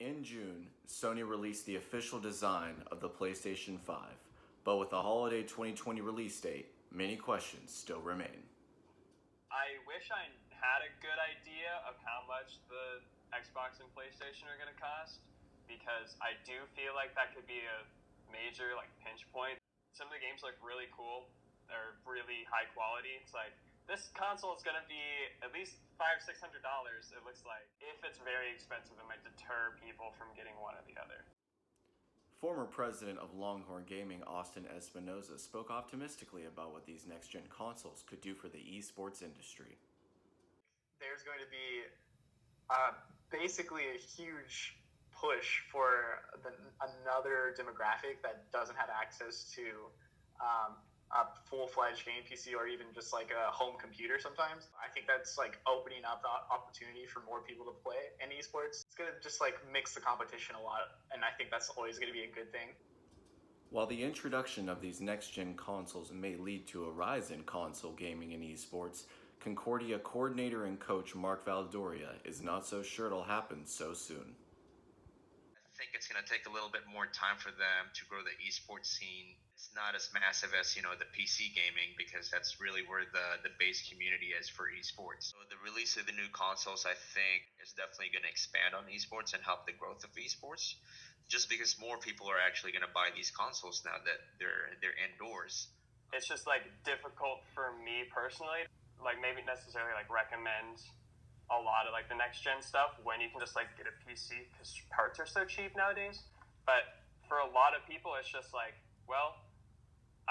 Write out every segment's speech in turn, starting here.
In June, Sony released the official design of the PlayStation 5, but with the holiday 2020 release date, many questions still remain. I wish I had a good idea of how much the Xbox and PlayStation are going to cost, because I do feel like that could be a major pinch point. Some of the games look really cool. They're really high quality. It's like, this console is going to be at least $500-$600, it looks like. If it's very expensive, it might deter people from getting one or the other. Former president of Longhorn Gaming, Austin Espinoza, spoke optimistically about what these next-gen consoles could do for the esports industry. There's going to be basically a huge push for another demographic that doesn't have access to a full-fledged game PC or even just like a home computer sometimes. I think that's opening up the opportunity for more people to play in esports. It's going to just mix the competition a lot, and I think that's always going to be a good thing. While the introduction of these next-gen consoles may lead to a rise in console gaming and esports, Concordia coordinator and coach Marc Valdoria is not so sure it'll happen so soon. I think it's going to take a little bit more time for them to grow the esports scene. It's not as massive as, the PC gaming, because that's really where the base community is for esports. So the release of the new consoles, I think, is definitely going to expand on esports and help the growth of esports, just because more people are actually going to buy these consoles now that they're indoors. It's just difficult for me personally, maybe necessarily recommend a lot of the next gen stuff when you can just get a PC, because parts are so cheap nowadays. But for a lot of people, it's just well,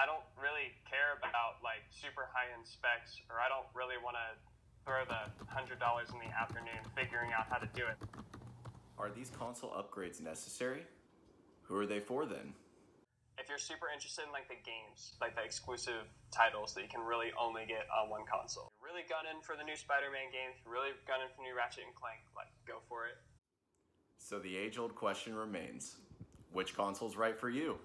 I don't really care about super high end specs, or I don't really want to throw the $100 in the afternoon figuring out how to do it. Are these console upgrades necessary? Who are they for then? If you're super interested in the games, the exclusive titles that you can really only get on one console, you're really gunning for the new Spider-Man games, you're really gunning for new Ratchet and Clank, go for it. So the age-old question remains, which console's right for you?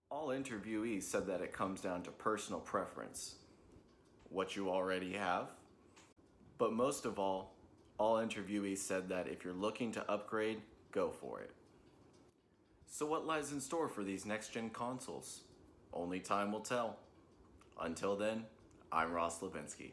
All interviewees said that it comes down to personal preference, what you already have. But most of all interviewees said that if you're looking to upgrade, go for it. So what lies in store for these next-gen consoles? Only time will tell. Until then, I'm Ross Levinsky.